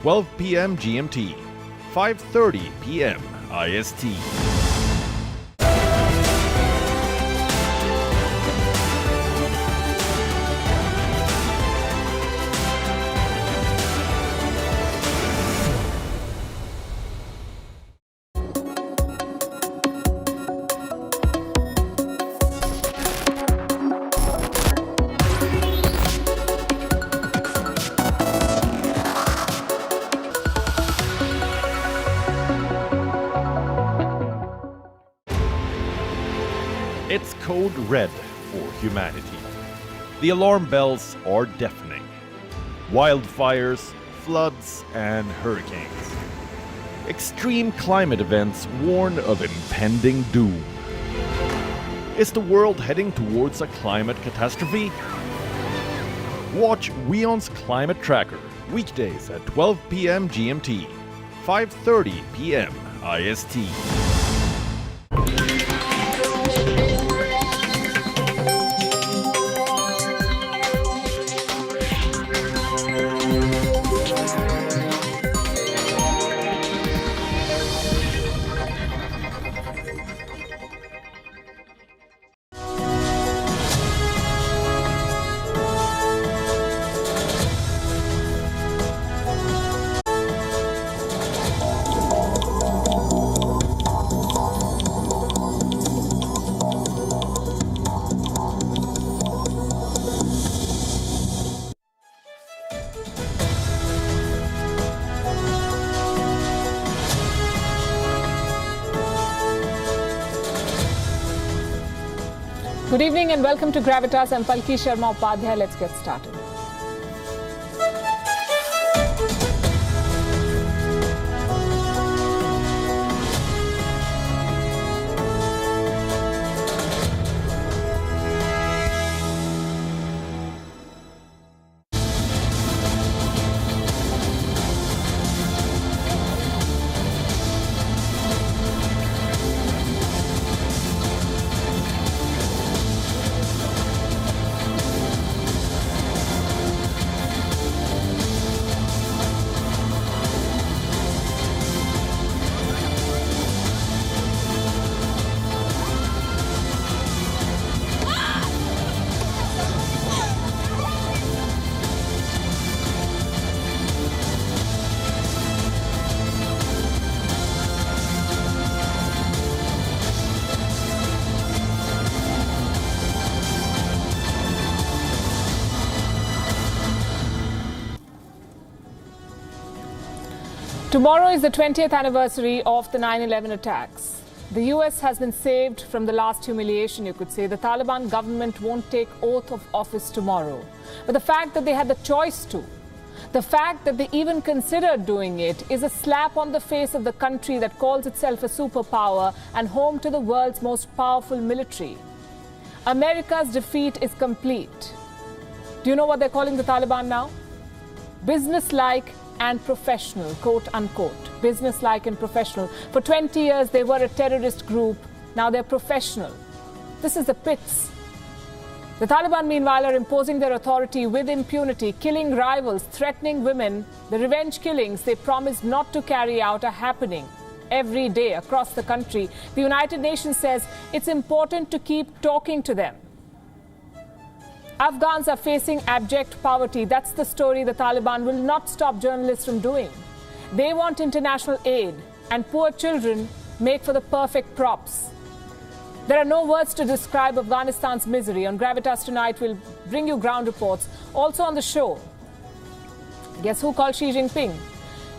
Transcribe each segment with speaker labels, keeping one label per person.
Speaker 1: 12 p.m. GMT, 5:30 p.m. IST. It's code red for humanity. The alarm bells are deafening. Wildfires, floods, and hurricanes. Extreme climate events warn of impending doom. Is the world heading towards a climate catastrophe? Watch WION's Climate Tracker, weekdays at 12 p.m. GMT, 5:30 p.m. IST.
Speaker 2: Good evening and welcome to Gravitas. I'm Palki, Sharma, Upadhyay. Let's get started. Tomorrow is the 20th anniversary of the 9/11 attacks. The US has been saved from the last humiliation, you could say. The Taliban government won't take oath of office tomorrow. But the fact that they had the choice to, the fact that they even considered doing it, is a slap on the face of the country that calls itself a superpower and home to the world's most powerful military. America's defeat is complete. Do you know what they're calling the Taliban now? Businesslike and professional, quote unquote. Businesslike and professional. For 20 years, they were a terrorist group. Now they're professional. This is the pits. The Taliban, meanwhile, are imposing their authority with impunity, killing rivals, threatening women. The revenge killings they promised not to carry out are happening every day across the country. The United Nations says it's important to keep talking to them. Afghans are facing abject poverty. That's the story the Taliban will not stop journalists from doing. They want international aid, and poor children make for the perfect props. There are no words to describe Afghanistan's misery. On Gravitas tonight, we'll bring you ground reports. Also on the show, guess who called Xi Jinping?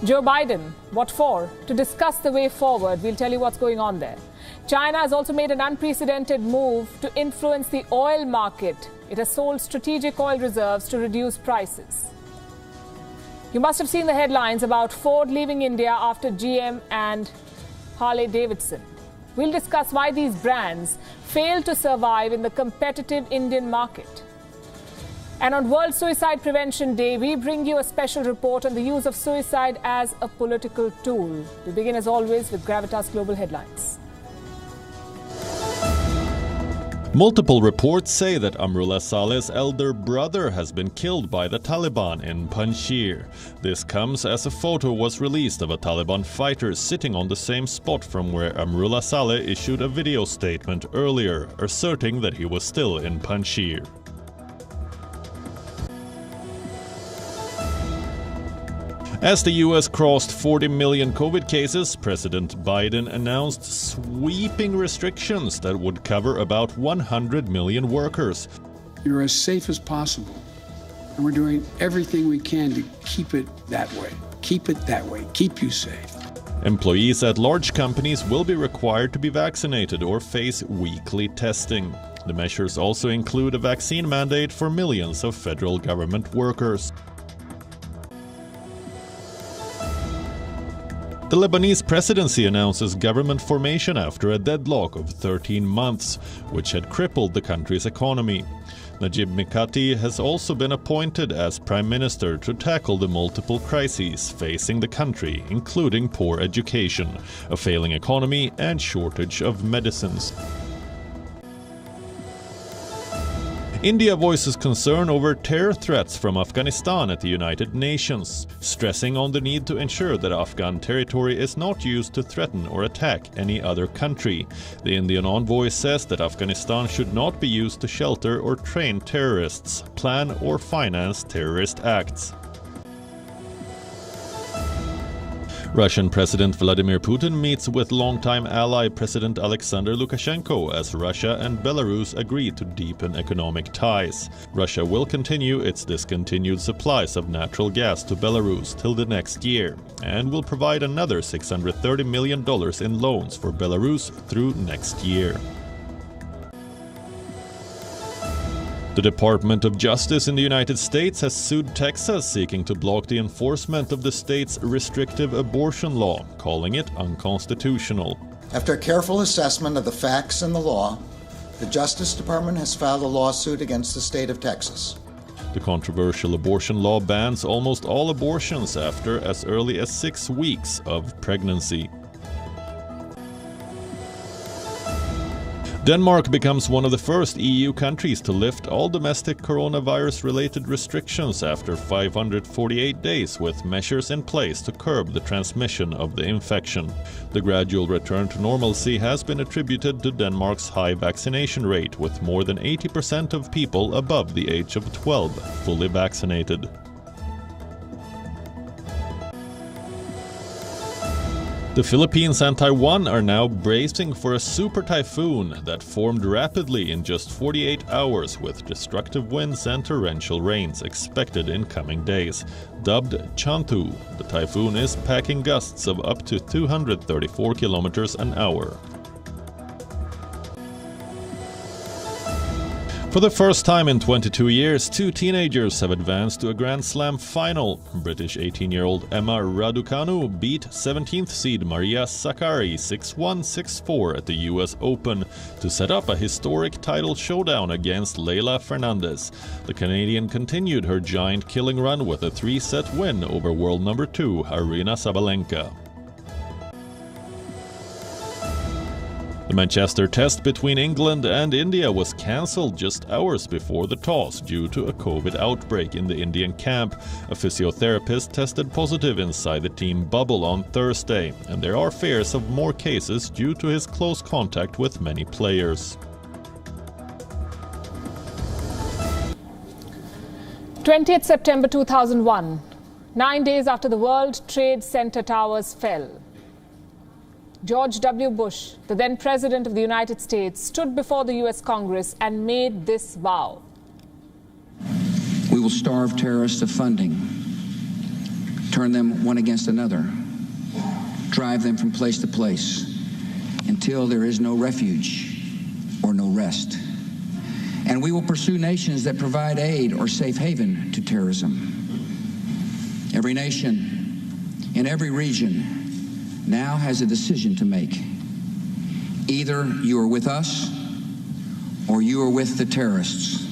Speaker 2: Joe Biden. What for? To discuss the way forward, we'll tell you what's going on there. China has also made an unprecedented move to influence the oil market. It has sold strategic oil reserves to reduce prices. You must have seen the headlines about Ford leaving India after GM and Harley-Davidson. We'll discuss why these brands fail to survive in the competitive Indian market. And on World Suicide Prevention Day, we bring you a special report on the use of suicide as a political tool. We begin as always with Gravitas Global Headlines.
Speaker 1: Multiple reports say that Amrullah Saleh's elder brother has been killed by the Taliban in Panjshir. This comes as a photo was released of a Taliban fighter sitting on the same spot from where Amrullah Saleh issued a video statement earlier, asserting that he was still in Panjshir. As the US crossed 40 million COVID cases, President Biden announced sweeping restrictions that would cover about 100 million workers.
Speaker 3: You're as safe as possible, and we're doing everything we can to keep it that way. Keep it that way. Keep you safe.
Speaker 1: Employees at large companies will be required to be vaccinated or face weekly testing. The measures also include a vaccine mandate for millions of federal government workers. The Lebanese presidency announces government formation after a deadlock of 13 months, which had crippled the country's economy. Najib Mikati has also been appointed as prime minister to tackle the multiple crises facing the country, including poor education, a failing economy, and shortage of medicines. India voices concern over terror threats from Afghanistan at the United Nations, stressing on the need to ensure that Afghan territory is not used to threaten or attack any other country. The Indian envoy says that Afghanistan should not be used to shelter or train terrorists, plan or finance terrorist acts. Russian President Vladimir Putin meets with longtime ally President Alexander Lukashenko as Russia and Belarus agree to deepen economic ties. Russia will continue its discontinued supplies of natural gas to Belarus till the next year and will provide another $630 million in loans for Belarus through next year. The Department of Justice in the United States has sued Texas, seeking to block the enforcement of the state's restrictive abortion law, calling it unconstitutional.
Speaker 4: After a careful assessment of the facts and the law, the Justice Department has filed a lawsuit against the state of Texas.
Speaker 1: The controversial abortion law bans almost all abortions after as early as 6 weeks of pregnancy. Denmark becomes one of the first EU countries to lift all domestic coronavirus-related restrictions after 548 days, with measures in place to curb the transmission of the infection. The gradual return to normalcy has been attributed to Denmark's high vaccination rate, with more than 80% of people above the age of 12 fully vaccinated. The Philippines and Taiwan are now bracing for a super typhoon that formed rapidly in just 48 hours, with destructive winds and torrential rains expected in coming days. Dubbed Chantu, the typhoon is packing gusts of up to 234 kilometers an hour. For the first time in 22 years, 2 teenagers have advanced to a Grand Slam final. British 18-year-old Emma Raducanu beat 17th seed Maria Sakkari 6-1, 6-4 at the US Open to set up a historic title showdown against Leylah Fernandez. The Canadian continued her giant killing run with a 3-set win over world number 2 Aryna Sabalenka. The Manchester test between England and India was cancelled just hours before the toss due to a COVID outbreak in the Indian camp. A physiotherapist tested positive inside the team bubble on Thursday, and there are fears of more cases due to his close contact with many players.
Speaker 2: 20th September 2001, 9 days after the World Trade Center towers fell. George W. Bush, the then President of the United States, stood before the U.S. Congress and made this vow.
Speaker 5: We will starve terrorists of funding, turn them one against another, drive them from place to place, until there is no refuge or no rest. And we will pursue nations that provide aid or safe haven to terrorism. Every nation in every region now has a decision to make. Either you are with us or you are with the terrorists.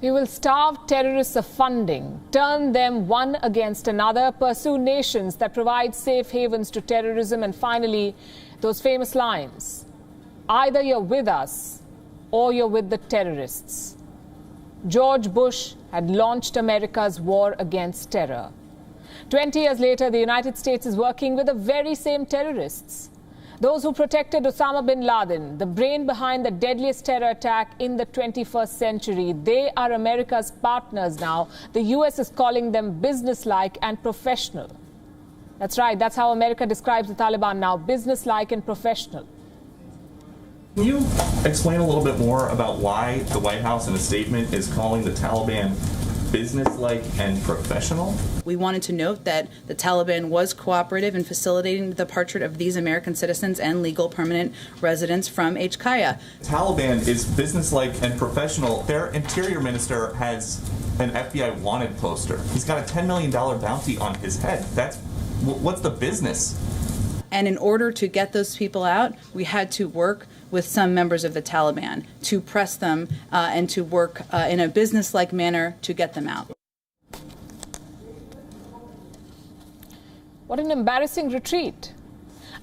Speaker 2: We will starve terrorists of funding, turn them one against another, pursue nations that provide safe havens to terrorism, and finally, those famous lines. either you're with us or you're with the terrorists. George Bush had launched America's war against terror. 20 years later, the United States is working with the very same terrorists. Those who protected Osama bin Laden, the brain behind the deadliest terror attack in the 21st century, they are America's partners now. The US is calling them businesslike and professional. That's right, that's how America describes the Taliban now, businesslike and professional.
Speaker 6: Can you explain a little bit more about why the White House in a statement is calling the Taliban businesslike and professional?
Speaker 7: We wanted to note that the Taliban was cooperative in facilitating the departure of these American citizens and legal permanent residents from HKIA.
Speaker 6: Taliban is businesslike and professional. Their interior minister has an FBI wanted poster. He's got a $10 million bounty on his head. What's the business?
Speaker 7: And in order to get those people out, we had to work with some members of the Taliban to press them and to work in a business-like manner to get them out.
Speaker 2: What an embarrassing retreat.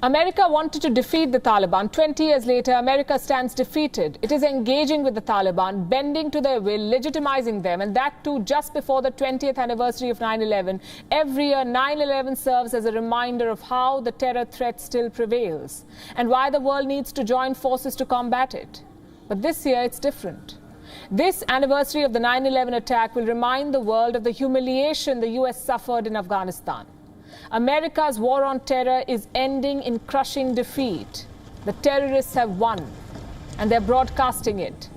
Speaker 2: America wanted to defeat the Taliban. 20 years later, America stands defeated. It is engaging with the Taliban, bending to their will, legitimizing them, and that too just before the 20th anniversary of 9/11. Every year, 9/11 serves as a reminder of how the terror threat still prevails and why the world needs to join forces to combat it. But this year, it's different. This anniversary of the 9/11 attack will remind the world of the humiliation the US suffered in Afghanistan. America's war on terror is ending in crushing defeat. The terrorists have won, and they're broadcasting it.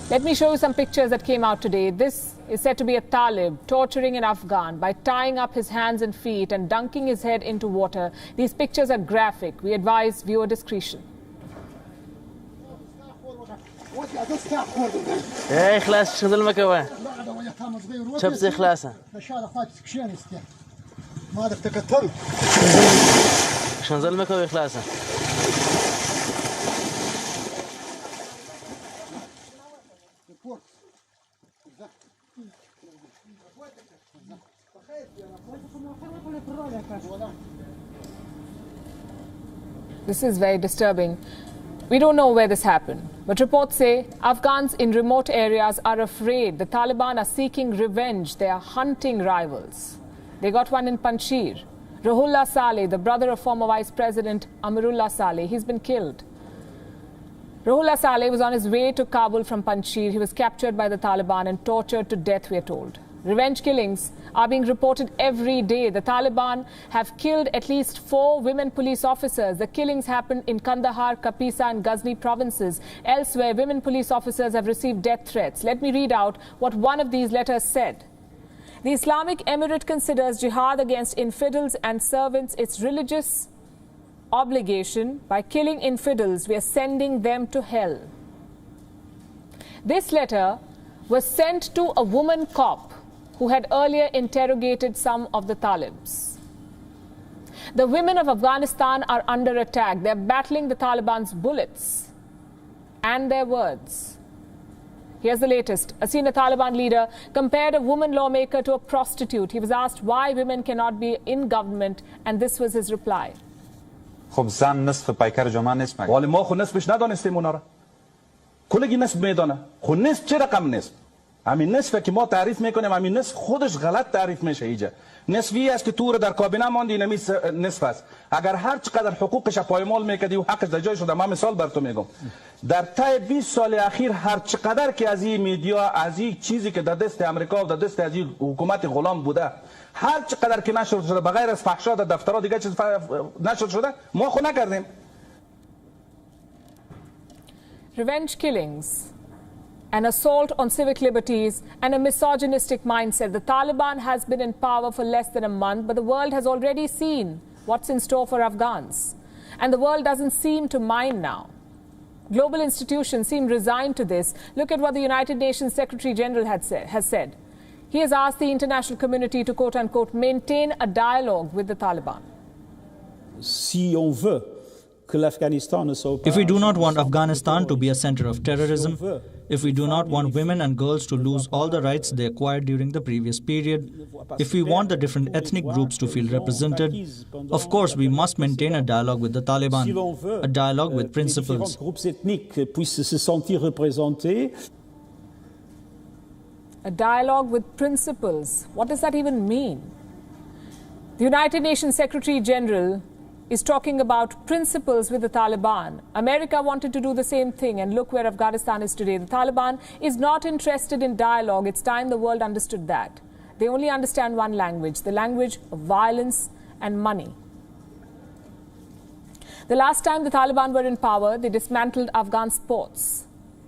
Speaker 2: Let me show you some pictures that came out today. This is said to be a Talib torturing an Afghan by tying up his hands and feet and dunking his head into water. These pictures are graphic. We advise viewer discretion. This is very disturbing. We don't know where this happened, but reports say Afghans in remote areas are afraid. The Taliban are seeking revenge. They are hunting rivals. They got one in Panjshir. Ruhollah Saleh, the brother of former Vice President Amarullah Saleh, he's been killed. Ruhollah Saleh was on his way to Kabul from Panjshir. He was captured by the Taliban and tortured to death, we are told. Revenge killings are being reported every day. The Taliban have killed at least 4 women police officers. The killings happened in Kandahar, Kapisa and Ghazni provinces. Elsewhere, women police officers have received death threats. Let me read out what one of these letters said. The Islamic Emirate considers jihad against infidels and servants its religious obligation. By killing infidels, we are sending them to hell. This letter was sent to a woman cop who had earlier interrogated some of the Talibs. The women of Afghanistan are under attack. They're battling the Taliban's bullets and their words. Here's the latest. A senior Taliban leader compared a woman lawmaker to a prostitute. He was asked why women cannot be in government, and this was his reply.
Speaker 8: خب زن نصف پیکر جامعه نیست مگه؟ ولی ما خود نصفش ندانستیم اونا را. کلگی نصف میدانه. خود نصف چه رقم نصف؟ همین نصفه که ما تعریف میکنیم، همین نصف خودش غلط تعریف میشه اینجا. نصفی است که تو رو در کابینه ماندی، نمی نصف است. اگر هر چقدر حقوقش پایمال میکردی و حقش در جای شده، من مثال براتون میگم. در طی 20 سال اخیر هر چقدر که از این میدیا، از این چیزی که در دست امریکا و در دست از این حکومت غلام بوده، هر چقدر که نشر شده بغیر از فحشا در دفترها دیگه چیز نشر شده، ما خود نکردیم.
Speaker 2: Revenge killings, an assault on civic liberties, and a misogynistic mindset. The Taliban has been in power for less than a month, but the world has already seen what's in store for Afghans. And the world doesn't seem to mind now. Global institutions seem resigned to this. Look at what the United Nations Secretary General has said. He has asked the international community to, quote-unquote, maintain a dialogue with the Taliban.
Speaker 9: Si on veut If we do not want Afghanistan to be a center of terrorism, if we do not want women and girls to lose all the rights they acquired during the previous period, if we want the different ethnic groups to feel represented, of course we must maintain a dialogue with the Taliban, a dialogue with principles.
Speaker 2: A dialogue with principles. What does that even mean? The United Nations Secretary General is talking about principles with the Taliban. America wanted to do the same thing, and look where Afghanistan is today. The Taliban is not interested in dialogue. It's time the world understood that. They only understand one language, the language of violence and money. The last time the Taliban were in power, they dismantled Afghan sports.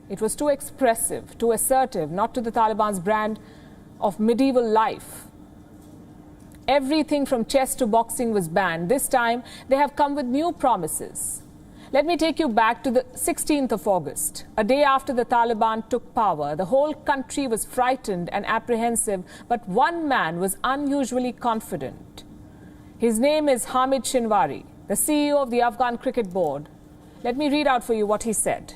Speaker 2: It was too expressive, too assertive, not to the Taliban's brand of medieval life. Everything from chess to boxing was banned. This time, they have come with new promises. Let me take you back to the 16th of August, a day after the Taliban took power. The whole country was frightened and apprehensive, but one man was unusually confident. His name is Hamid Shinwari, the CEO of the Afghan Cricket Board. Let me read out for you what he said.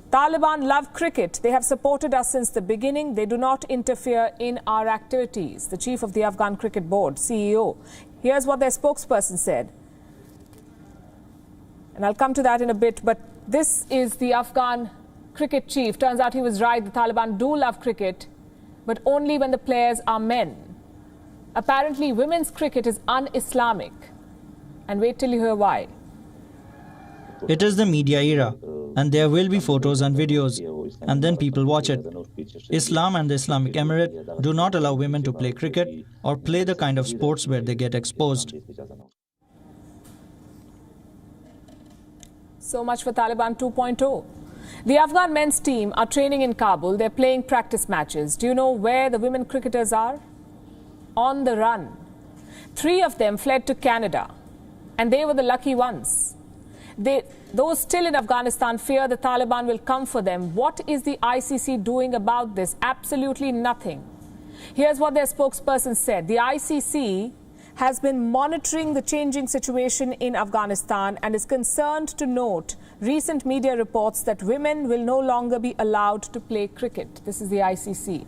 Speaker 2: Taliban love cricket. They have supported us since the beginning. They do not interfere in our activities. The chief of the Afghan Cricket Board, CEO. Here's what their spokesperson said. And I'll come to that in a bit, but this is the Afghan cricket chief. Turns out he was right. The Taliban do love cricket, but only when the players are men. Apparently, women's cricket is un-Islamic. And wait till you hear why.
Speaker 9: It is the media era, and there will be photos and videos, and then people watch it. Islam and the Islamic Emirate do not allow women to play cricket or play the kind of sports where they get exposed.
Speaker 2: So much for Taliban 2.0. The Afghan men's team are training in Kabul. They're playing practice matches. Do you know where the women cricketers are? On the run. 3 of them fled to Canada, and they were the lucky ones. Those still in Afghanistan fear the Taliban will come for them. What is the ICC doing about this? Absolutely nothing. Here's what their spokesperson said. The ICC has been monitoring the changing situation in Afghanistan and is concerned to note recent media reports that women will no longer be allowed to play cricket. This is the ICC.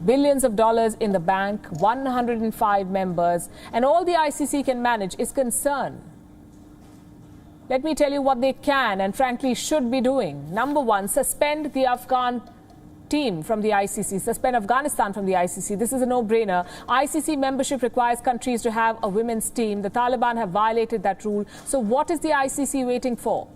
Speaker 2: Billions of dollars in the bank, 105 members, and all the ICC can manage is concern. Let me tell you what they can and frankly should be doing. Number 1, suspend the Afghan team from the ICC, suspend Afghanistan from the ICC. This is a no-brainer. ICC membership requires countries to have a women's team. The Taliban have violated that rule. So what is the ICC waiting for?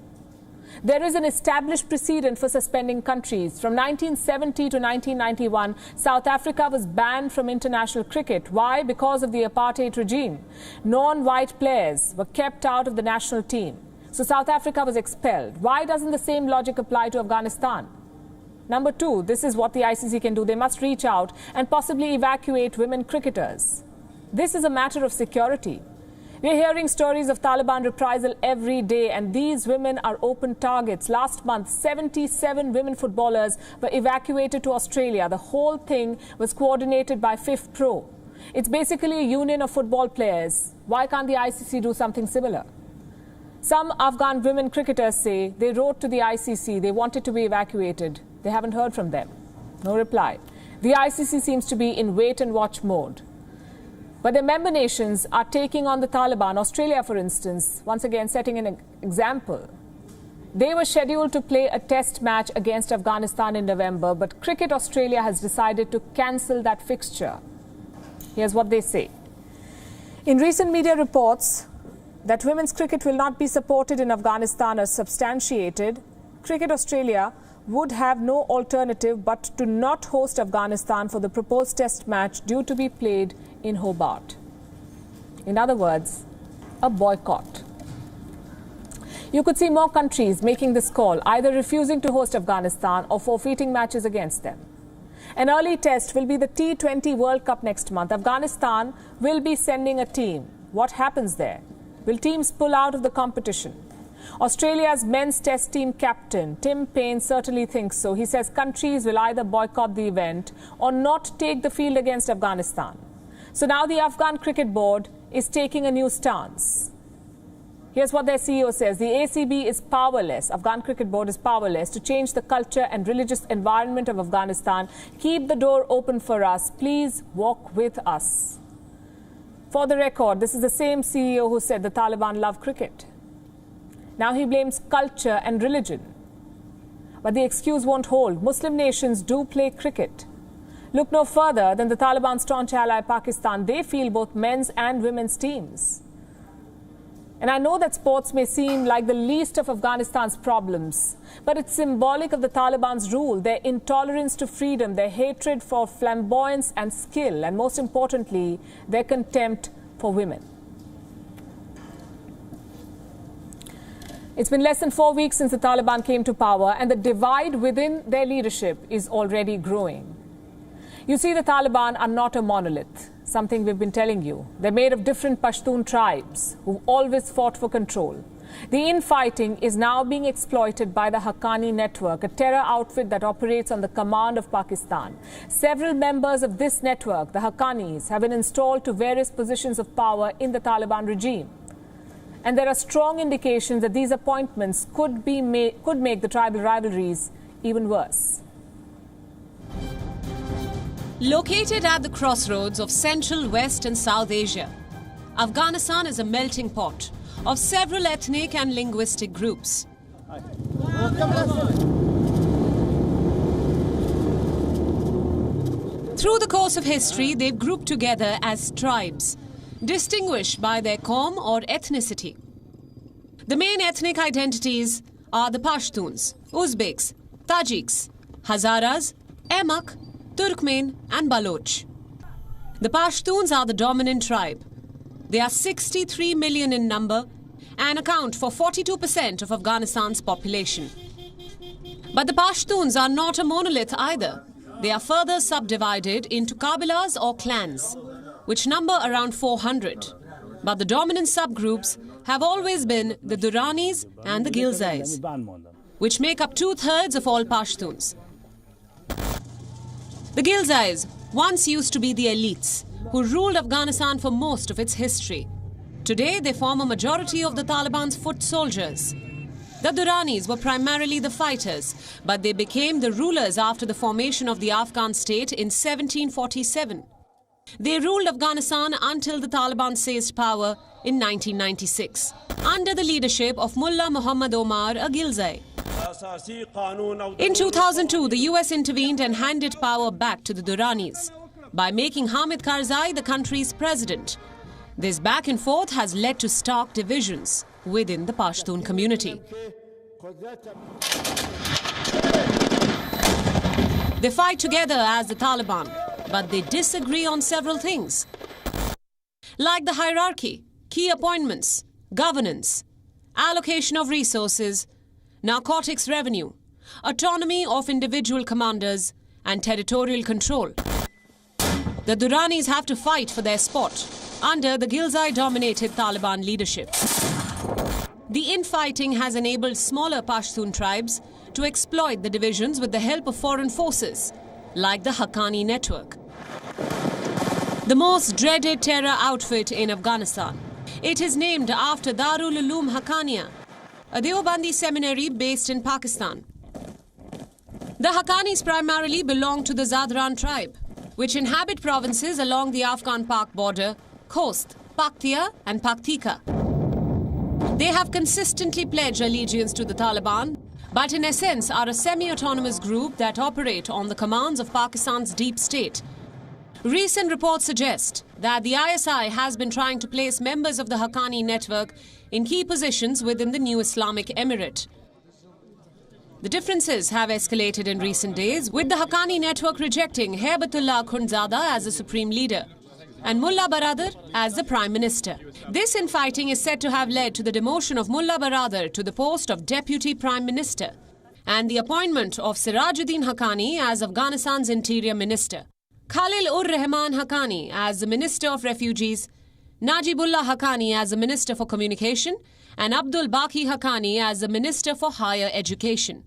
Speaker 2: There is an established precedent for suspending countries. From 1970 to 1991, South Africa was banned from international cricket. Why? Because of the apartheid regime. Non-white players were kept out of the national team. So South Africa was expelled. Why doesn't the same logic apply to Afghanistan? Number 2, this is what the ICC can do. They must reach out and possibly evacuate women cricketers. This is a matter of security. We're hearing stories of Taliban reprisal every day, and these women are open targets. Last month, 77 women footballers were evacuated to Australia. The whole thing was coordinated by FIF Pro. It's basically a union of football players. Why can't the ICC do something similar? Some Afghan women cricketers say they wrote to the ICC. They wanted to be evacuated. They haven't heard from them. No reply. The ICC seems to be in wait-and-watch mode. But the member nations are taking on the Taliban. Australia, for instance, once again setting an example. They were scheduled to play a test match against Afghanistan in November, but Cricket Australia has decided to cancel that fixture. Here's what they say. In recent media reports that women's cricket will not be supported in Afghanistan are substantiated, Cricket Australia would have no alternative but to not host Afghanistan for the proposed test match due to be played in Hobart. In other words, a boycott. You could see more countries making this call, either refusing to host Afghanistan or forfeiting matches against them. An early test will be the T20 World Cup next month. Afghanistan will be sending a team. What happens there? Will teams pull out of the competition? Australia's men's test team captain, Tim Payne, certainly thinks so. He says countries will either boycott the event or not take the field against Afghanistan. So now the Afghan Cricket Board is taking a new stance. Here's what their CEO says. The ACB is powerless. Afghan Cricket Board is powerless to change the culture and religious environment of Afghanistan. Keep the door open for us. Please walk with us. For the record, this is the same CEO who said the Taliban love cricket. Now he blames culture and religion. But the excuse won't hold. Muslim nations do play cricket. Look no further than the Taliban's staunch ally Pakistan. They field both men's and women's teams. And I know that sports may seem like the least of Afghanistan's problems, but it's symbolic of the Taliban's rule, their intolerance to freedom, their hatred for flamboyance and skill, and most importantly, their contempt for women. It's been less than 4 weeks since the Taliban came to power, and the divide within their leadership is already growing. You see, the Taliban are not a monolith. Something we've been telling you. They're made of different Pashtun tribes who've always fought for control. The infighting is now being exploited by the Haqqani network, a terror outfit that operates on the command of Pakistan. Several members of this network, the Haqqanis, have been installed to various positions of power in the Taliban regime. And there are strong indications that these appointments could make the tribal rivalries even worse.
Speaker 10: Located at the crossroads of Central, West and South Asia, Afghanistan is a melting pot of several ethnic and linguistic groups. Through the course of history, they've grouped together as tribes, distinguished by their qawm or ethnicity. The main ethnic identities are the Pashtuns, Uzbeks, Tajiks, Hazaras, Emak, Turkmen and Baloch. The Pashtuns are the dominant tribe. They are 63 million in number and account for 42% of Afghanistan's population. But the Pashtuns are not a monolith either. They are further subdivided into kabilas or clans, which number around 400. But the dominant subgroups have always been the Duranis and the Ghilzais, which make up 2/3 of all Pashtuns. The Ghilzais once used to be the elites who ruled Afghanistan for most of its history. Today, they form a majority of the Taliban's foot soldiers. The Duranis were primarily the fighters, but they became the rulers after the formation of the Afghan state in 1747. They ruled Afghanistan until the Taliban seized power in 1996, under the leadership of Mullah Muhammad Omar, a Ghilzai. In 2002, the US intervened and handed power back to the Duranis by making Hamid Karzai the country's president. This back and forth has led to stark divisions within the Pashtun community. They fight together as the Taliban, but they disagree on several things, like the hierarchy, key appointments, governance, allocation of resources, narcotics revenue, autonomy of individual commanders, and territorial control. The Duranis have to fight for their spot under the Ghilzai-dominated Taliban leadership. The infighting has enabled smaller Pashtun tribes to exploit the divisions with the help of foreign forces, like the Haqqani network, the most dreaded terror outfit in Afghanistan. It is named after Darul Uloom Haqqaniya, a Deobandi seminary based in Pakistan. The Haqqanis primarily belong to the Zadran tribe, which inhabit provinces along the Afghan-Pak border, Khost, Paktia and Paktika. They have consistently pledged allegiance to the Taliban, but in essence are a semi-autonomous group that operate on the commands of Pakistan's deep state. Recent reports suggest that the ISI has been trying to place members of the Haqqani network in key positions within the new Islamic Emirate. The differences have escalated in recent days, with the Haqqani network rejecting Haibatullah Khundzada as the supreme leader and Mullah Baradar as the prime minister. This infighting is said to have led to the demotion of Mullah Baradar to the post of deputy prime minister and the appointment of Sirajuddin Haqqani as Afghanistan's interior minister, Khalil-ur-Rahman Haqqani as the Minister of Refugees, Najibullah Haqqani as the Minister for Communication, and Abdul Baqi Haqqani as the Minister for Higher Education.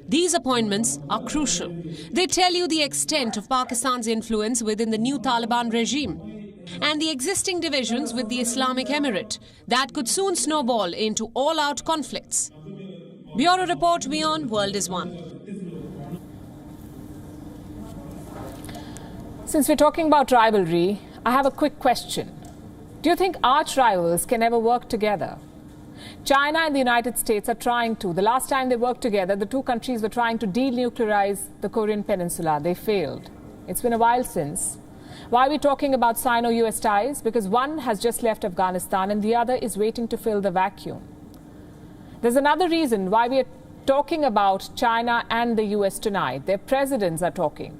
Speaker 10: These appointments are crucial. They tell you the extent of Pakistan's influence within the new Taliban regime. and the existing divisions with the Islamic Emirate that could soon snowball into all-out conflicts. Bureau Report, WION World is One.
Speaker 2: Since we're talking about rivalry, I have a quick question. Do you think arch rivals can ever work together? China and the United States are trying to. The last time they worked together, the two countries were trying to denuclearize the Korean Peninsula. They failed. It's been a while since. Why are we talking about Sino-US ties? Because one has just left Afghanistan and the other is waiting to fill the vacuum. There's another reason why we are talking about China and the US tonight. Their presidents are talking.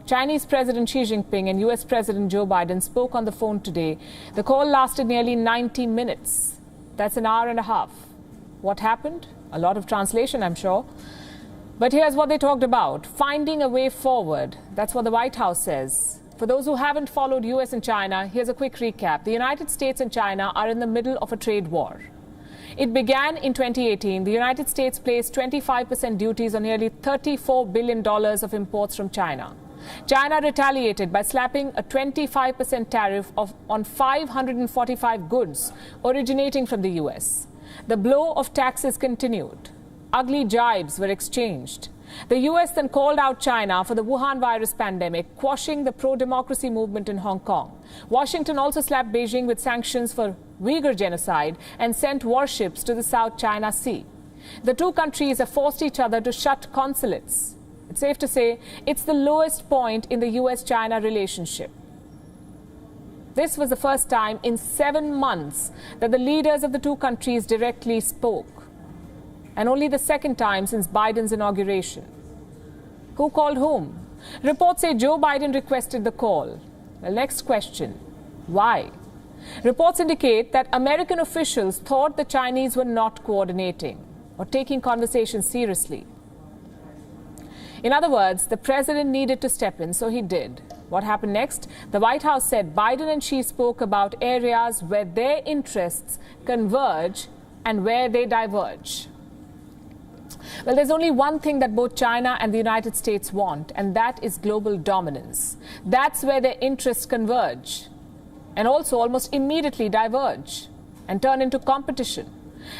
Speaker 2: Chinese President Xi Jinping and US President Joe Biden spoke on the phone today. The call lasted nearly 90 minutes. That's an hour and a half. What happened? A lot of translation, I'm sure. But here's what they talked about. Finding a way forward. That's what the White House says. For those who haven't followed US and China, here's a quick recap. The United States and China are in the middle of a trade war. It began in 2018. The United States placed 25% duties on nearly $34 billion of imports from China. China retaliated by slapping a 25% tariff on 545 goods originating from the US. The blow of taxes continued. Ugly jibes were exchanged. The US then called out China for the Wuhan virus pandemic, quashing the pro-democracy movement in Hong Kong. Washington also slapped Beijing with sanctions for Uyghur genocide and sent warships to the South China Sea. The two countries have forced each other to shut consulates. It's safe to say it's the lowest point in the US-China relationship. This was the first time in 7 months that the leaders of the two countries directly spoke. And only the second time since Biden's inauguration. Who called whom? Reports say Joe Biden requested the call. Well, next question. Why? Reports indicate that American officials thought the Chinese were not coordinating or taking conversations seriously. In other words, the president needed to step in, so he did. What happened next? The White House said Biden and Xi spoke about areas where their interests converge and where they diverge. Well, there's only one thing that both China and the United States want, and that is global dominance. That's where their interests converge and also almost immediately diverge and turn into competition.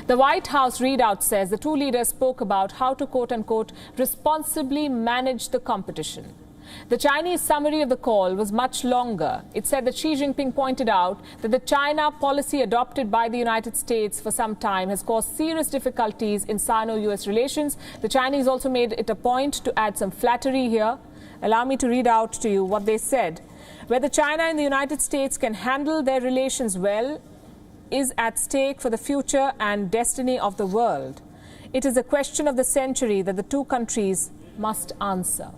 Speaker 2: The White House readout says the two leaders spoke about how to, quote-unquote, responsibly manage the competition. The Chinese summary of the call was much longer. It said that Xi Jinping pointed out that the China policy adopted by the United States for some time has caused serious difficulties in Sino-US relations. The Chinese also made it a point to add some flattery here. Allow me to read out to you what they said. Whether China and the United States can handle their relations well is at stake for the future and destiny of the world. It is a question of the century that the two countries must answer.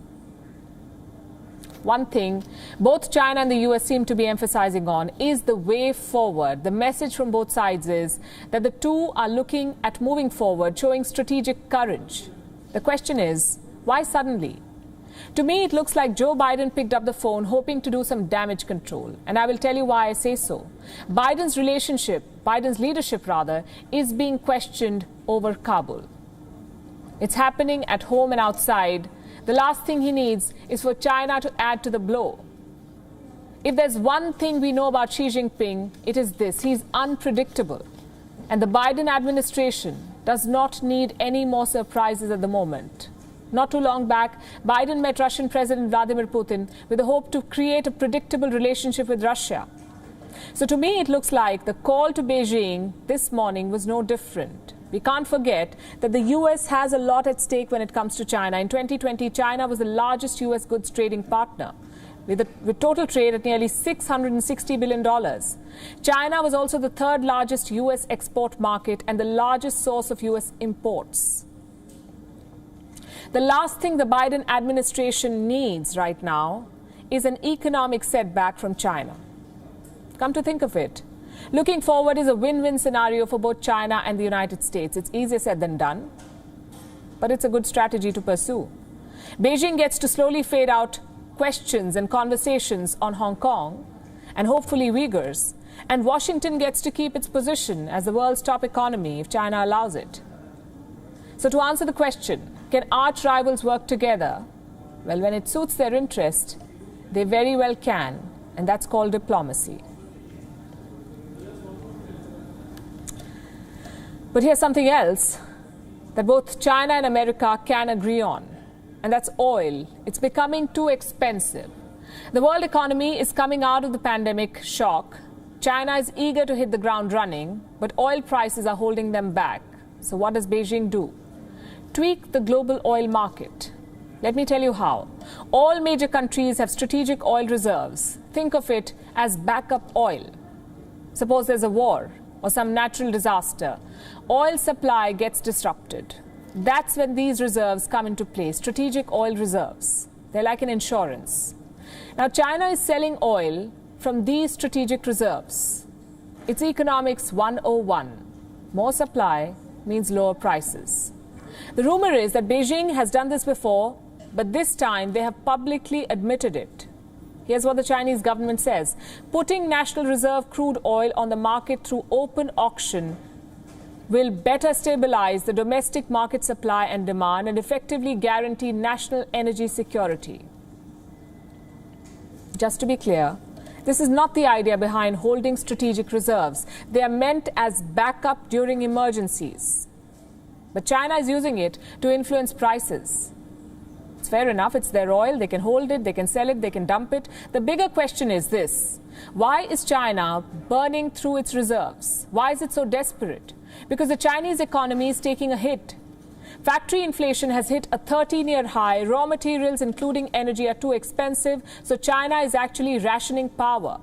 Speaker 2: One thing both China and the US seem to be emphasizing on is the way forward. The message from both sides is that the two are looking at moving forward, showing strategic courage. The question is, why suddenly? To me, it looks like Joe Biden picked up the phone hoping to do some damage control. And I will tell you why I say so. Biden's leadership, is being questioned over Kabul. It's happening at home and outside. The last thing he needs is for China to add to the blow. If there's one thing we know about Xi Jinping, it is this: he's unpredictable. And the Biden administration does not need any more surprises at the moment. Not too long back, Biden met Russian President Vladimir Putin with the hope to create a predictable relationship with Russia. So to me, it looks like the call to Beijing this morning was no different. We can't forget that the US has a lot at stake when it comes to China. In 2020, China was the largest US goods trading partner, with total trade at nearly $660 billion. China was also the third largest US export market and the largest source of US imports. The last thing the Biden administration needs right now is an economic setback from China. Come to think of it, looking forward is a win-win scenario for both China and the United States. It's easier said than done, but it's a good strategy to pursue. Beijing gets to slowly fade out questions and conversations on Hong Kong and hopefully Uyghurs, and Washington gets to keep its position as the world's top economy if China allows it. So to answer the question, can arch rivals work together? Well, when it suits their interest, they very well can. And that's called diplomacy. But here's something else that both China and America can agree on, and that's oil. It's becoming too expensive. The world economy is coming out of the pandemic shock. China is eager to hit the ground running, but oil prices are holding them back. So what does Beijing do? Tweak the global oil market. Let me tell you how. All major countries have strategic oil reserves. Think of it as backup oil. Suppose there's a war or some natural disaster. Oil supply gets disrupted. That's when these reserves come into play, strategic oil reserves. They're like an insurance. Now, China is selling oil from these strategic reserves. It's economics 101. More supply means lower prices. The rumor is that Beijing has done this before, but this time they have publicly admitted it. Here's what the Chinese government says. Putting national reserve crude oil on the market through open auction will better stabilize the domestic market supply and demand and effectively guarantee national energy security. Just to be clear, this is not the idea behind holding strategic reserves. They are meant as backup during emergencies. But China is using it to influence prices. It's fair enough, it's their oil, they can hold it, they can sell it, they can dump it. The bigger question is this: why is China burning through its reserves? Why is it so desperate? Because the Chinese economy is taking a hit. Factory inflation has hit a 13-year high. Raw materials, including energy, are too expensive. So China is actually rationing power.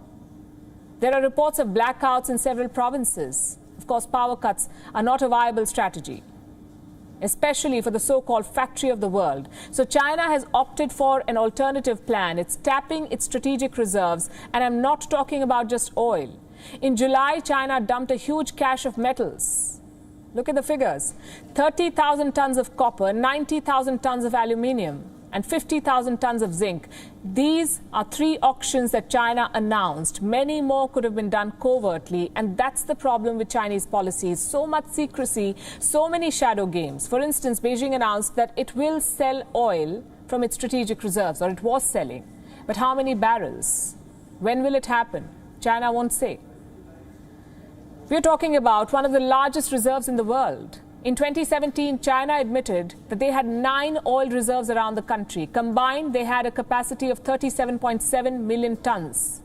Speaker 2: There are reports of blackouts in several provinces. Of course, power cuts are not a viable strategy, especially for the so-called factory of the world. So China has opted for an alternative plan. It's tapping its strategic reserves. And I'm not talking about just oil. In July, China dumped a huge cache of metals. Look at the figures. 30,000 tons of copper, 90,000 tons of aluminium, and 50,000 tons of zinc. These are 3 auctions that China announced. Many more could have been done covertly, and that's the problem with Chinese policies. So much secrecy, so many shadow games. For instance, Beijing announced that it will sell oil from its strategic reserves, or it was selling. But how many barrels? When will it happen? China won't say. We're talking about one of the largest reserves in the world. In 2017, China admitted that they had 9 oil reserves around the country. Combined, they had a capacity of 37.7 million tons.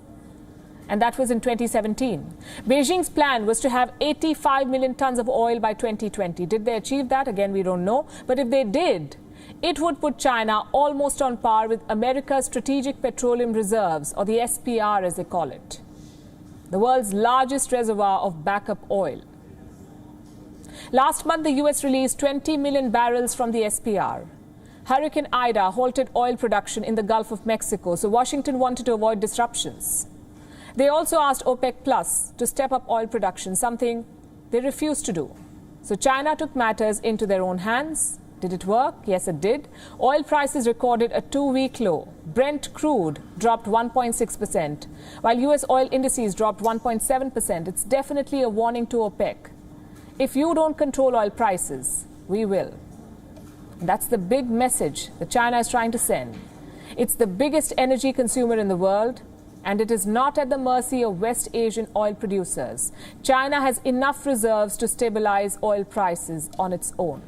Speaker 2: And that was in 2017. Beijing's plan was to have 85 million tons of oil by 2020. Did they achieve that? Again, we don't know. But if they did, it would put China almost on par with America's Strategic Petroleum Reserves, or the SPR as they call it, the world's largest reservoir of backup oil. Last month, the US released 20 million barrels from the SPR. Hurricane Ida halted oil production in the Gulf of Mexico, so Washington wanted to avoid disruptions. They also asked OPEC Plus to step up oil production, something they refused to do. So China took matters into their own hands. Did it work? Yes, it did. Oil prices recorded a 2-week low. Brent crude dropped 1.6%, while US oil indices dropped 1.7%. It's definitely a warning to OPEC. If you don't control oil prices, we will. That's the big message that China is trying to send. It's the biggest energy consumer in the world, and it is not at the mercy of West Asian oil producers. China has enough reserves to stabilize oil prices on its own.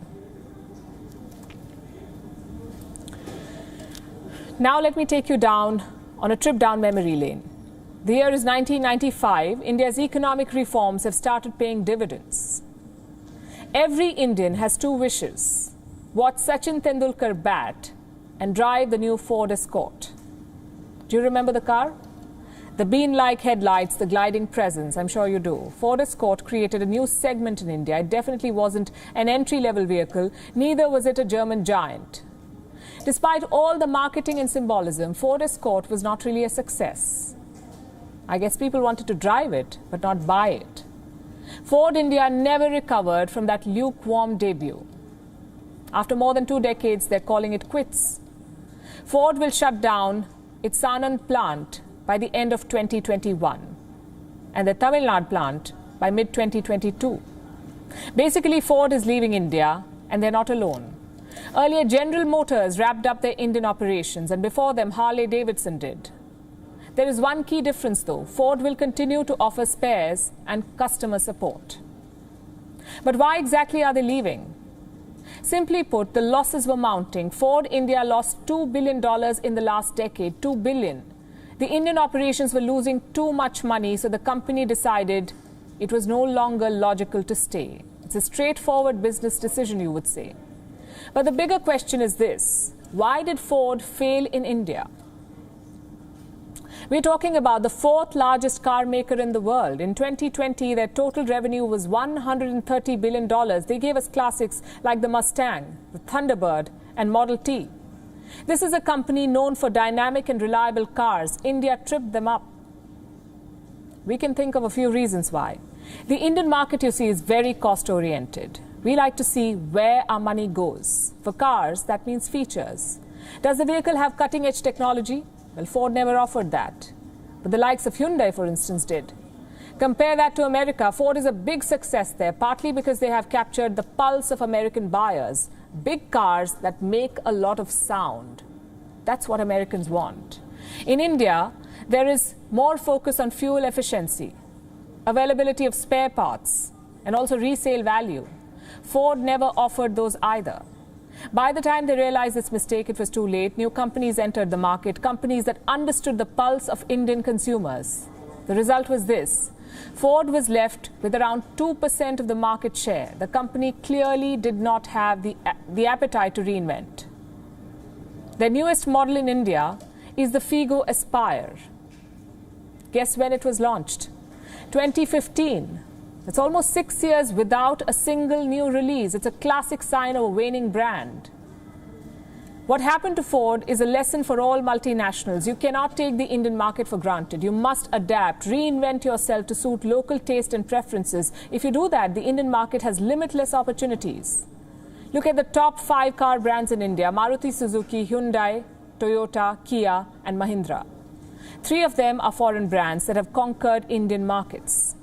Speaker 2: Now let me take you down on a trip down memory lane. The year is 1995. India's economic reforms have started paying dividends. Every Indian has 2 wishes: watch Sachin Tendulkar bat and drive the new Ford Escort. Do you remember the car? The bean-like headlights, the gliding presence, I'm sure you do. Ford Escort created a new segment in India. It definitely wasn't an entry-level vehicle, neither was it a German giant. Despite all the marketing and symbolism, Ford Escort was not really a success. I guess people wanted to drive it, but not buy it. Ford India never recovered from that lukewarm debut. After more than 2 decades, they're calling it quits. Ford will shut down its Sanand plant by the end of 2021 and the Tamil Nadu plant by mid-2022. Basically, Ford is leaving India, and they're not alone. Earlier, General Motors wrapped up their Indian operations, and before them, Harley-Davidson did. There is one key difference though. Ford will continue to offer spares and customer support. But why exactly are they leaving? Simply put, the losses were mounting. Ford India lost $2 billion in the last decade, $2 billion. The Indian operations were losing too much money, so the company decided it was no longer logical to stay. It's a straightforward business decision, you would say. But the bigger question is this: why did Ford fail in India? We're talking about the fourth largest car maker in the world. In 2020, their total revenue was $130 billion. They gave us classics like the Mustang, the Thunderbird, and Model T. This is a company known for dynamic and reliable cars. India tripped them up. We can think of a few reasons why. The Indian market, you see, is very cost-oriented. We like to see where our money goes. For cars, that means features. Does the vehicle have cutting-edge technology? Well, Ford never offered that. But the likes of Hyundai, for instance, did. Compare that to America. Ford is a big success there, partly because they have captured the pulse of American buyers. Big cars that make a lot of sound. That's what Americans want. In India, there is more focus on fuel efficiency, availability of spare parts, and also resale value. Ford never offered those either. By the time they realized its mistake, it was too late. New companies entered the market, companies that understood the pulse of Indian consumers. The result was this: Ford was left with around 2% of the market share. The company clearly did not have the appetite to reinvent. Their newest model in India is the Figo Aspire. Guess when it was launched? 2015. It's almost 6 years without a single new release. It's a classic sign of a waning brand. What happened to Ford is a lesson for all multinationals. You cannot take the Indian market for granted. You must adapt, reinvent yourself to suit local taste and preferences. If you do that, the Indian market has limitless opportunities. Look at the top 5 car brands in India: Maruti Suzuki, Hyundai, Toyota, Kia, and Mahindra. 3 of them are foreign brands that have conquered Indian markets.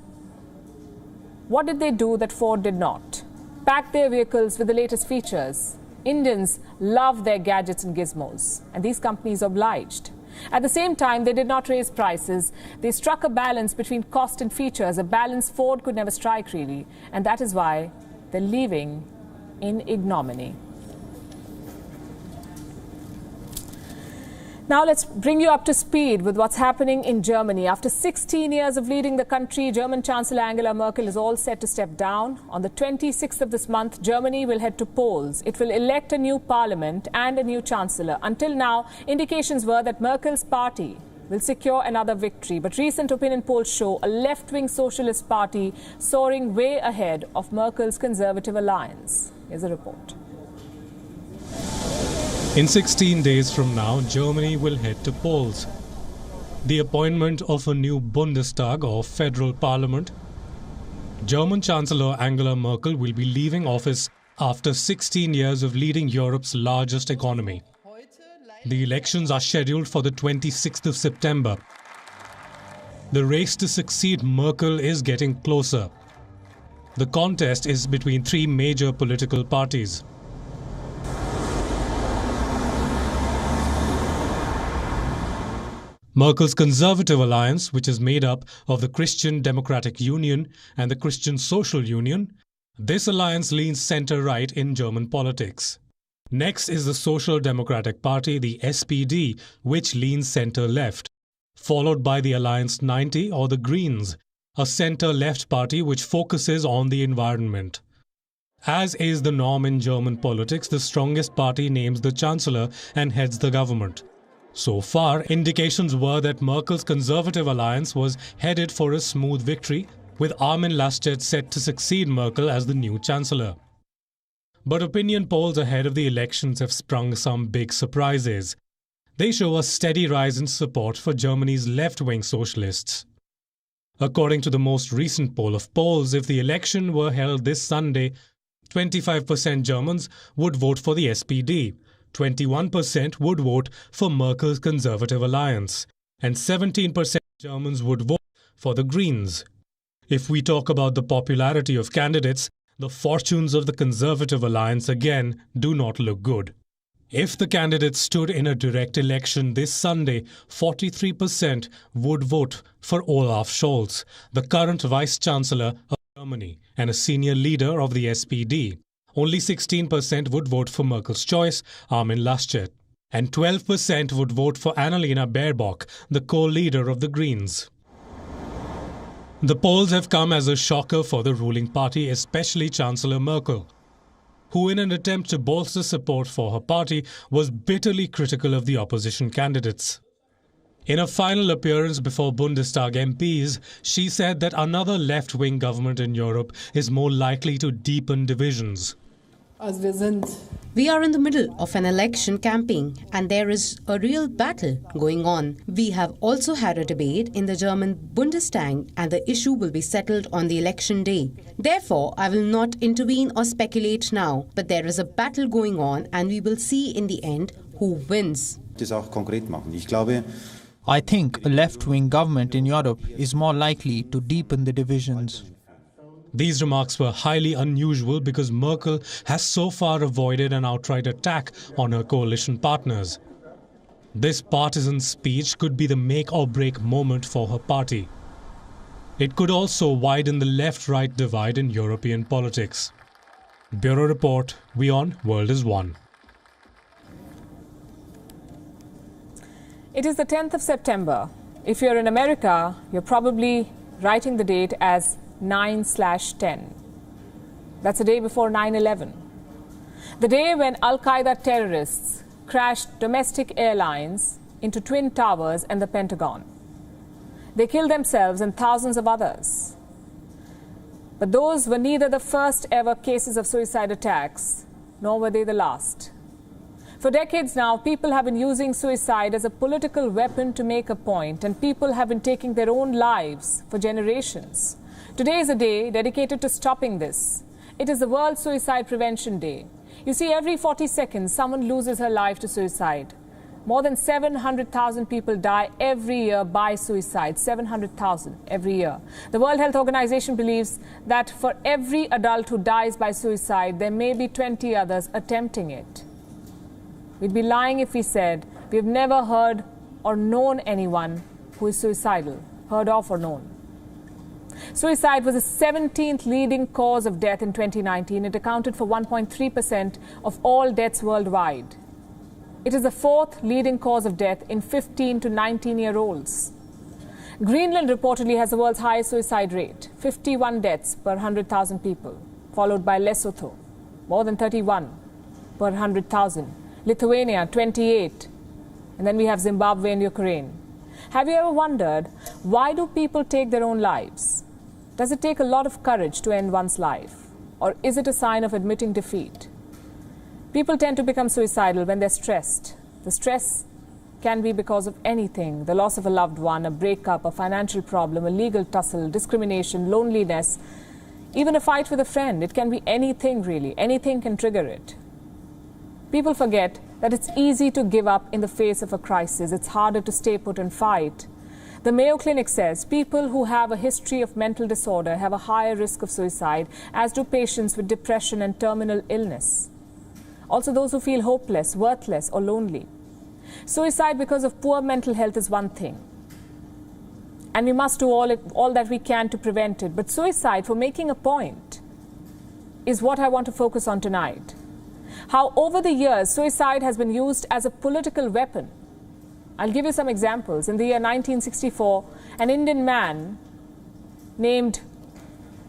Speaker 2: What did they do that Ford did not? Pack their vehicles with the latest features. Indians love their gadgets and gizmos, and these companies obliged. At the same time, they did not raise prices. They struck a balance between cost and features, a balance Ford could never strike, really. And that is why they're leaving in ignominy. Now let's bring you up to speed with what's happening in Germany. After 16 years of leading the country, German Chancellor Angela Merkel is all set to step down. On the 26th of this month, Germany will head to polls. It will elect a new parliament and a new chancellor. Until now, indications were that Merkel's party will secure another victory. But recent opinion polls show a left-wing socialist party soaring way ahead of Merkel's Conservative alliance. Here's a report.
Speaker 11: In 16 days from now, Germany will head to polls. The appointment of a new Bundestag or federal parliament. German Chancellor Angela Merkel will be leaving office after 16 years of leading Europe's largest economy. The elections are scheduled for the 26th of September. The race to succeed Merkel is getting closer. The contest is between 3 major political parties. Merkel's Conservative Alliance, which is made up of the Christian Democratic Union and the Christian Social Union, this alliance leans centre-right in German politics. Next is the Social Democratic Party, the SPD, which leans centre-left, followed by the Alliance 90 or the Greens, a centre-left party which focuses on the environment. As is the norm in German politics, the strongest party names the Chancellor and heads the government. So far, indications were that Merkel's Conservative Alliance was headed for a smooth victory, with Armin Laschet set to succeed Merkel as the new Chancellor. But opinion polls ahead of the elections have sprung some big surprises. They show a steady rise in support for Germany's left-wing socialists. According to the most recent poll of polls, if the election were held this Sunday, 25% Germans would vote for the SPD. 21% would vote for Merkel's Conservative Alliance, and 17% Germans would vote for the Greens. If we talk about the popularity of candidates, the fortunes of the Conservative Alliance again do not look good. If the candidates stood in a direct election this Sunday, 43% would vote for Olaf Scholz, the current Vice-Chancellor of Germany and a senior leader of the SPD. Only 16% would vote for Merkel's choice, Armin Laschet. And 12% would vote for Annalena Baerbock, the co-leader of the Greens. The polls have come as a shocker for the ruling party, especially Chancellor Merkel, who in an attempt to bolster support for her party was bitterly critical of the opposition candidates. In a final appearance before Bundestag MPs, she said that another left-wing government in Europe is more likely to deepen divisions.
Speaker 12: We are in the middle of an election campaign and there is a real battle going on. We have also had a debate in the German Bundestag and the issue will be settled on the election day. Therefore, I will not intervene or speculate now, but there is a battle going on and we will see in the end who wins.
Speaker 13: I think a left-wing government in Europe is more likely to deepen the divisions.
Speaker 11: These remarks were highly unusual because Merkel has so far avoided an outright attack on her coalition partners. This partisan speech could be the make-or-break moment for her party. It could also widen the left-right divide in European politics. Bureau Report, WION World is One.
Speaker 2: It is the 10th of September. If you're in America, you're probably writing the date as 9/10. That's the day before 9/11. The day when Al-Qaeda terrorists crashed domestic airlines into Twin Towers and the Pentagon. They killed themselves and thousands of others. But those were neither the first ever cases of suicide attacks, nor were they the last. For decades now, people have been using suicide as a political weapon to make a point, and people have been taking their own lives for generations. Today is a day dedicated to stopping this. It is the World Suicide Prevention Day. You see, every 40 seconds, someone loses her life to suicide. More than 700,000 people die every year by suicide. 700,000 every year. The World Health Organization believes that for every adult who dies by suicide, there may be 20 others attempting it. We'd be lying if we said we've never heard or known anyone who is suicidal, heard of or known. Suicide was the 17th leading cause of death in 2019. It accounted for 1.3% of all deaths worldwide. It is the 4th leading cause of death in 15 to 19-year-olds. Greenland reportedly has the world's highest suicide rate, 51 deaths per 100,000 people, followed by Lesotho, more than 31 per 100,000. Lithuania, 28. And then we have Zimbabwe and Ukraine. Have you ever wondered, why do people take their own lives? Does it take a lot of courage to end one's life? Or is it a sign of admitting defeat? People tend to become suicidal when they're stressed. The stress can be because of anything: the loss of a loved one, a breakup, a financial problem, a legal tussle, discrimination, loneliness, even a fight with a friend. It can be anything, really. Anything can trigger it. People forget that it's easy to give up in the face of a crisis. It's harder to stay put and fight. The Mayo Clinic says people who have a history of mental disorder have a higher risk of suicide, as do patients with depression and terminal illness. Also those who feel hopeless, worthless, or lonely. Suicide because of poor mental health is one thing, and we must do all that we can to prevent it. But suicide for making a point is what I want to focus on tonight. How over the years suicide has been used as a political weapon. I'll give you some examples. In the year 1964, an Indian man named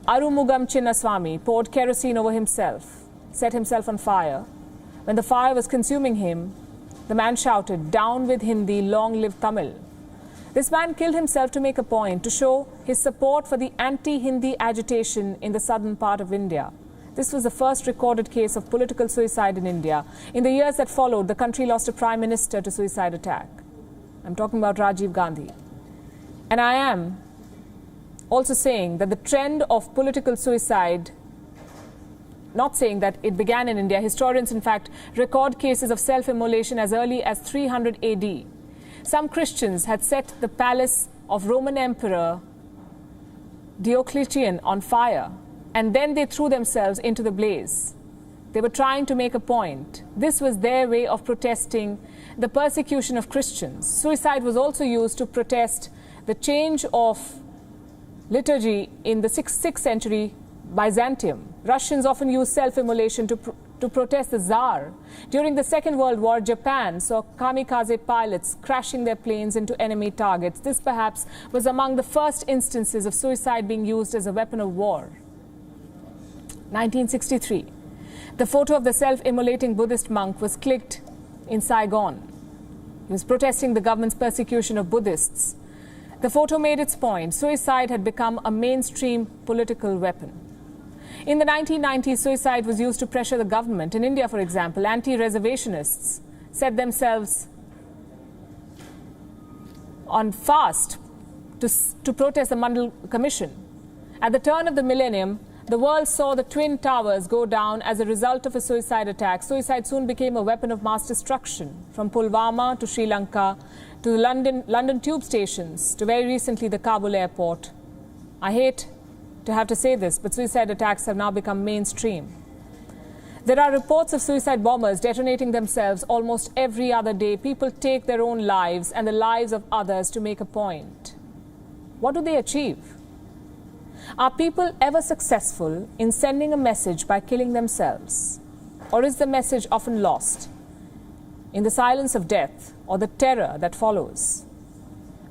Speaker 2: Arumugam Chinnaswamy poured kerosene over himself, set himself on fire. When the fire was consuming him, the man shouted, "Down with Hindi, long live Tamil." This man killed himself to make a point, to show his support for the anti-Hindi agitation in the southern part of India. This was the first recorded case of political suicide in India. In the years that followed, the country lost a prime minister to suicide attack. I'm talking about Rajiv Gandhi. And I am also saying that the trend of political suicide, not saying that it began in India. Historians, in fact, record cases of self-immolation as early as 300 AD. Some Christians had set the palace of Roman Emperor Diocletian on fire, and then they threw themselves into the blaze. They were trying to make a point. This was their way of protesting the persecution of Christians. Suicide was also used to protest the change of liturgy in the 6th century Byzantium. Russians often used self-immolation to protest the Tsar. During the Second World War, Japan saw kamikaze pilots crashing their planes into enemy targets. This perhaps was among the first instances of suicide being used as a weapon of war. 1963. The photo of the self-immolating Buddhist monk was clicked in Saigon. He was protesting the government's persecution of Buddhists. The photo made its point. Suicide had become a mainstream political weapon. In the 1990s, suicide was used to pressure the government. In India, for example, anti-reservationists set themselves on fast to protest the Mandal Commission. At the turn of the millennium, the world saw the Twin Towers go down as a result of a suicide attack. Suicide soon became a weapon of mass destruction, from Pulwama to Sri Lanka to the London tube stations to very recently the Kabul airport. I hate to have to say this, but suicide attacks have now become mainstream. There are reports of suicide bombers detonating themselves almost every other day. People take their own lives and the lives of others to make a point. What do they achieve? Are people ever successful in sending a message by killing themselves? Or is the message often lost in the silence of death or the terror that follows?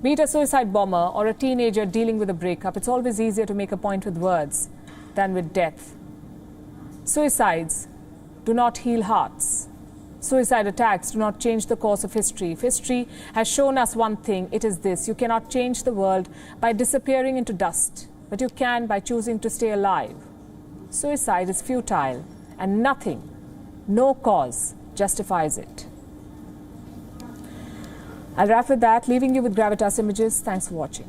Speaker 2: Be it a suicide bomber or a teenager dealing with a breakup, it's always easier to make a point with words than with death. Suicides do not heal hearts. Suicide attacks do not change the course of history. If history has shown us one thing, it is this: you cannot change the world by disappearing into dust, but you can by choosing to stay alive. Suicide is futile, and nothing, no cause, justifies it. I'll wrap with that, leaving you with Gravitas images. Thanks for watching.